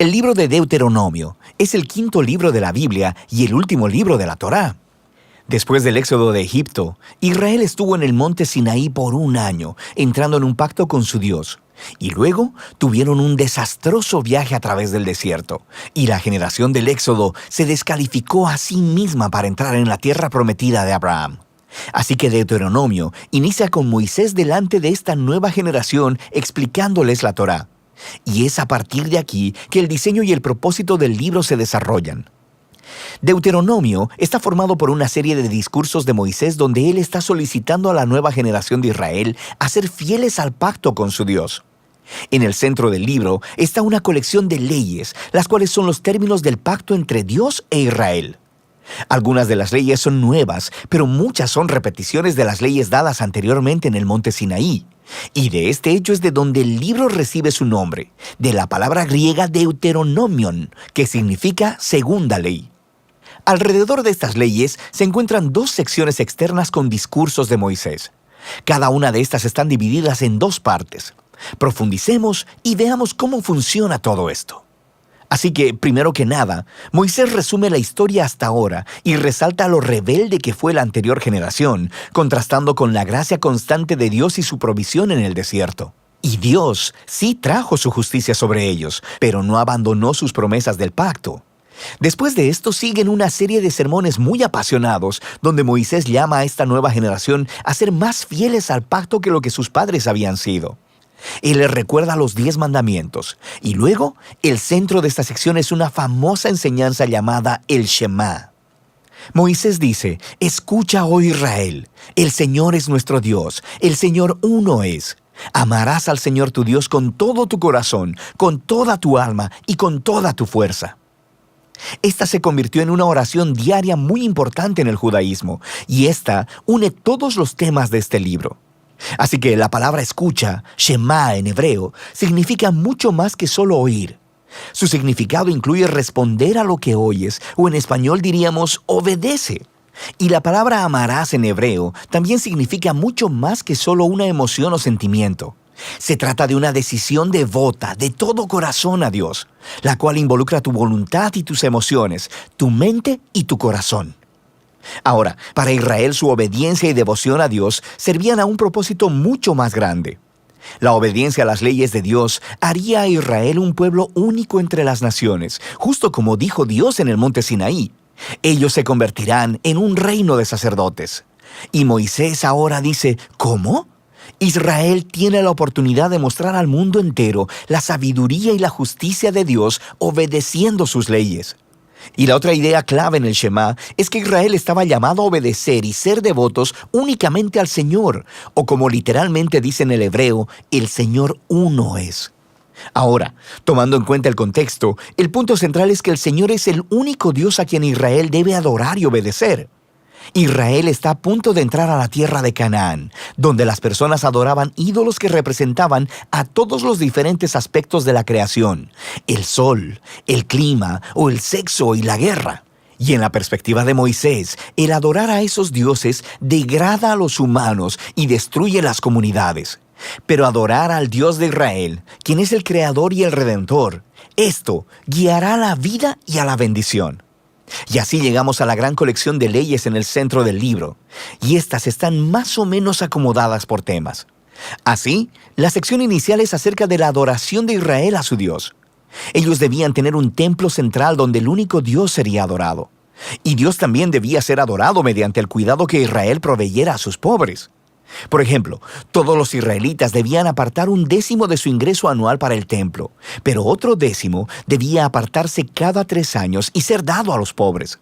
El libro de Deuteronomio es el quinto libro de la Biblia y el último libro de la Torá. Después del éxodo de Egipto, Israel estuvo en el monte Sinaí por un año, entrando en un pacto con su Dios. Y luego tuvieron un desastroso viaje a través del desierto, y la generación del éxodo se descalificó a sí misma para entrar en la tierra prometida de Abraham. Así que Deuteronomio inicia con Moisés delante de esta nueva generación explicándoles la Torá. Y es a partir de aquí que el diseño y el propósito del libro se desarrollan. Deuteronomio está formado por una serie de discursos de Moisés donde él está solicitando a la nueva generación de Israel a ser fieles al pacto con su Dios. En el centro del libro está una colección de leyes, las cuales son los términos del pacto entre Dios e Israel. Algunas de las leyes son nuevas, pero muchas son repeticiones de las leyes dadas anteriormente en el monte Sinaí. Y de este hecho es de donde el libro recibe su nombre, de la palabra griega Deuteronomion, que significa segunda ley. Alrededor de estas leyes se encuentran dos secciones externas con discursos de Moisés. Cada una de estas están divididas en dos partes. Profundicemos y veamos cómo funciona todo esto. Así que, primero que nada, Moisés resume la historia hasta ahora y resalta lo rebelde que fue la anterior generación, contrastando con la gracia constante de Dios y su provisión en el desierto. Y Dios sí trajo su justicia sobre ellos, pero no abandonó sus promesas del pacto. Después de esto siguen una serie de sermones muy apasionados, donde Moisés llama a esta nueva generación a ser más fieles al pacto que lo que sus padres habían sido. Él les recuerda los 10 mandamientos, y luego el centro de esta sección es una famosa enseñanza llamada el Shema. Moisés dice: «Escucha, oh Israel, el Señor es nuestro Dios, el Señor uno es. Amarás al Señor tu Dios con todo tu corazón, con toda tu alma y con toda tu fuerza». Esta se convirtió en una oración diaria muy importante en el judaísmo, y esta une todos los temas de este libro. Así que la palabra escucha, Shema en hebreo, significa mucho más que solo oír. Su significado incluye responder a lo que oyes, o en español diríamos obedece. Y la palabra amarás en hebreo también significa mucho más que solo una emoción o sentimiento. Se trata de una decisión devota, de todo corazón a Dios, la cual involucra tu voluntad y tus emociones, tu mente y tu corazón. Ahora, para Israel su obediencia y devoción a Dios servían a un propósito mucho más grande. La obediencia a las leyes de Dios haría a Israel un pueblo único entre las naciones, justo como dijo Dios en el monte Sinaí. Ellos se convertirán en un reino de sacerdotes. Y Moisés ahora dice: ¿cómo? Israel tiene la oportunidad de mostrar al mundo entero la sabiduría y la justicia de Dios obedeciendo sus leyes. Y la otra idea clave en el Shema es que Israel estaba llamado a obedecer y ser devotos únicamente al Señor, o como literalmente dice en el hebreo, el Señor uno es. Ahora, tomando en cuenta el contexto, el punto central es que el Señor es el único Dios a quien Israel debe adorar y obedecer. Israel está a punto de entrar a la tierra de Canaán, donde las personas adoraban ídolos que representaban a todos los diferentes aspectos de la creación: el sol, el clima o el sexo y la guerra. Y en la perspectiva de Moisés, el adorar a esos dioses degrada a los humanos y destruye las comunidades. Pero adorar al Dios de Israel, quien es el Creador y el Redentor, esto guiará a la vida y a la bendición. Y así llegamos a la gran colección de leyes en el centro del libro, y estas están más o menos acomodadas por temas. Así, la sección inicial es acerca de la adoración de Israel a su Dios. Ellos debían tener un templo central donde el único Dios sería adorado. Y Dios también debía ser adorado mediante el cuidado que Israel proveyera a sus pobres. Por ejemplo, todos los israelitas debían apartar 1/10 de su ingreso anual para el templo, pero otro 10 debía apartarse cada 3 años y ser dado a los pobres.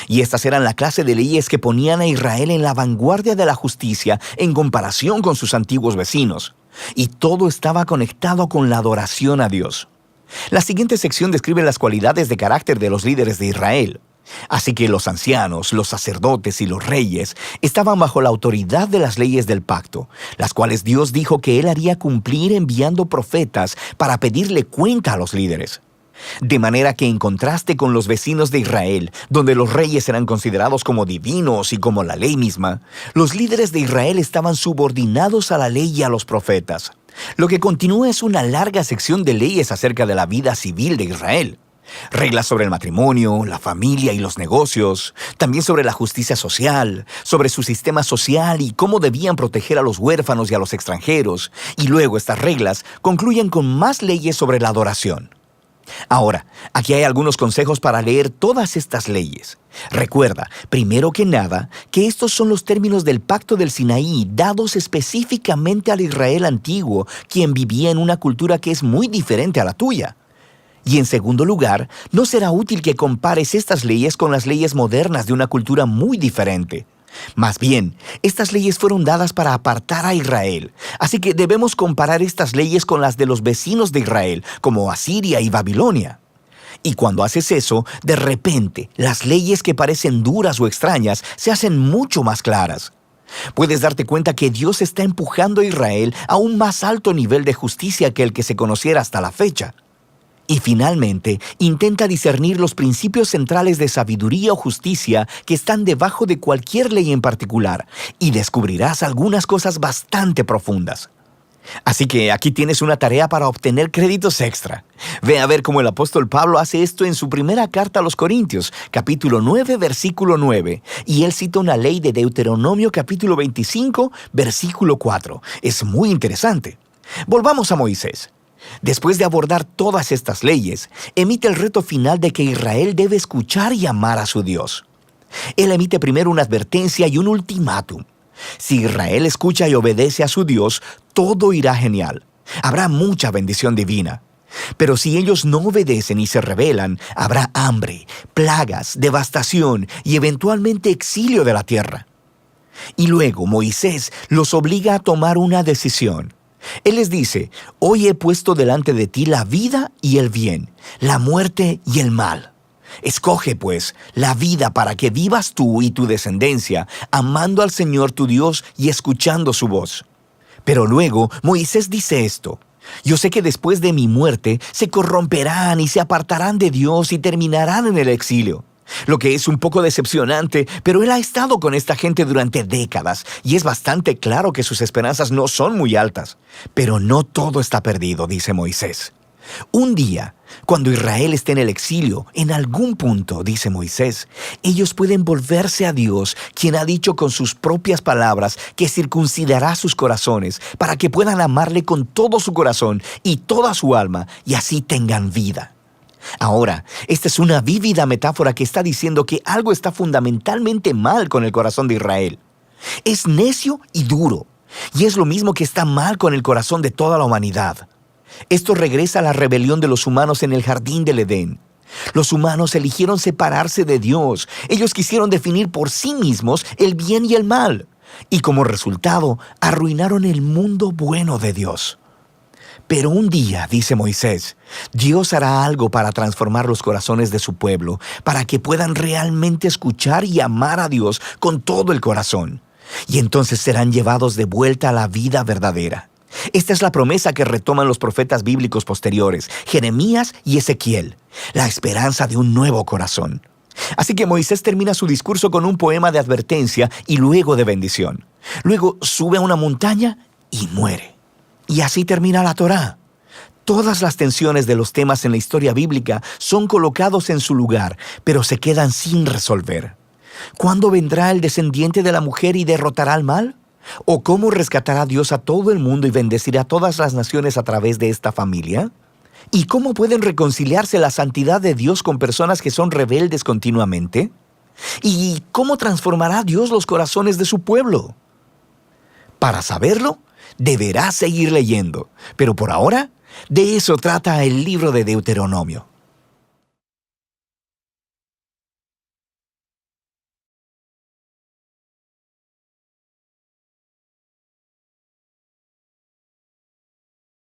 Y estas eran la clase de leyes que ponían a Israel en la vanguardia de la justicia en comparación con sus antiguos vecinos. Y todo estaba conectado con la adoración a Dios. La siguiente sección describe las cualidades de carácter de los líderes de Israel. Así que los ancianos, los sacerdotes y los reyes estaban bajo la autoridad de las leyes del pacto, las cuales Dios dijo que Él haría cumplir enviando profetas para pedirle cuenta a los líderes. De manera que en contraste con los vecinos de Israel, donde los reyes eran considerados como divinos y como la ley misma, los líderes de Israel estaban subordinados a la ley y a los profetas. Lo que continúa es una larga sección de leyes acerca de la vida civil de Israel. Reglas sobre el matrimonio, la familia y los negocios, también sobre la justicia social, sobre su sistema social y cómo debían proteger a los huérfanos y a los extranjeros, y luego estas reglas concluyen con más leyes sobre la adoración. Ahora, aquí hay algunos consejos para leer todas estas leyes. Recuerda, primero que nada, que estos son los términos del Pacto del Sinaí dados específicamente al Israel antiguo, quien vivía en una cultura que es muy diferente a la tuya. Y en segundo lugar, no será útil que compares estas leyes con las leyes modernas de una cultura muy diferente. Más bien, estas leyes fueron dadas para apartar a Israel, así que debemos comparar estas leyes con las de los vecinos de Israel, como Asiria y Babilonia. Y cuando haces eso, de repente, las leyes que parecen duras o extrañas se hacen mucho más claras. Puedes darte cuenta que Dios está empujando a Israel a un más alto nivel de justicia que el que se conociera hasta la fecha. Y finalmente, intenta discernir los principios centrales de sabiduría o justicia que están debajo de cualquier ley en particular, y descubrirás algunas cosas bastante profundas. Así que aquí tienes una tarea para obtener créditos extra. Ve a ver cómo el apóstol Pablo hace esto en su primera carta a los Corintios, capítulo 9, versículo 9, y él cita una ley de Deuteronomio capítulo 25, versículo 4. Es muy interesante. Volvamos a Moisés. Después de abordar todas estas leyes, emite el reto final de que Israel debe escuchar y amar a su Dios. Él emite primero una advertencia y un ultimátum. Si Israel escucha y obedece a su Dios, todo irá genial. Habrá mucha bendición divina. Pero si ellos no obedecen y se rebelan, habrá hambre, plagas, devastación y eventualmente exilio de la tierra. Y luego Moisés los obliga a tomar una decisión. Él les dice: hoy he puesto delante de ti la vida y el bien, la muerte y el mal. Escoge, pues, la vida para que vivas tú y tu descendencia, amando al Señor tu Dios y escuchando su voz. Pero luego Moisés dice esto: yo sé que después de mi muerte se corromperán y se apartarán de Dios y terminarán en el exilio. Lo que es un poco decepcionante, pero él ha estado con esta gente durante décadas y es bastante claro que sus esperanzas no son muy altas. Pero no todo está perdido, dice Moisés. Un día, cuando Israel esté en el exilio, en algún punto, dice Moisés, ellos pueden volverse a Dios, quien ha dicho con sus propias palabras que circuncidará sus corazones para que puedan amarle con todo su corazón y toda su alma y así tengan vida. Ahora, esta es una vívida metáfora que está diciendo que algo está fundamentalmente mal con el corazón de Israel. Es necio y duro, y es lo mismo que está mal con el corazón de toda la humanidad. Esto regresa a la rebelión de los humanos en el jardín del Edén. Los humanos eligieron separarse de Dios. Ellos quisieron definir por sí mismos el bien y el mal, y como resultado, arruinaron el mundo bueno de Dios. Pero un día, dice Moisés, Dios hará algo para transformar los corazones de su pueblo, para que puedan realmente escuchar y amar a Dios con todo el corazón. Y entonces serán llevados de vuelta a la vida verdadera. Esta es la promesa que retoman los profetas bíblicos posteriores, Jeremías y Ezequiel, la esperanza de un nuevo corazón. Así que Moisés termina su discurso con un poema de advertencia y luego de bendición. Luego sube a una montaña y muere. Y así termina la Torá. Todas las tensiones de los temas en la historia bíblica son colocados en su lugar, pero se quedan sin resolver. ¿Cuándo vendrá el descendiente de la mujer y derrotará al mal? ¿O cómo rescatará Dios a todo el mundo y bendecirá a todas las naciones a través de esta familia? ¿Y cómo pueden reconciliarse la santidad de Dios con personas que son rebeldes continuamente? ¿Y cómo transformará Dios los corazones de su pueblo? Para saberlo, deberás seguir leyendo, pero por ahora, de eso trata el libro de Deuteronomio.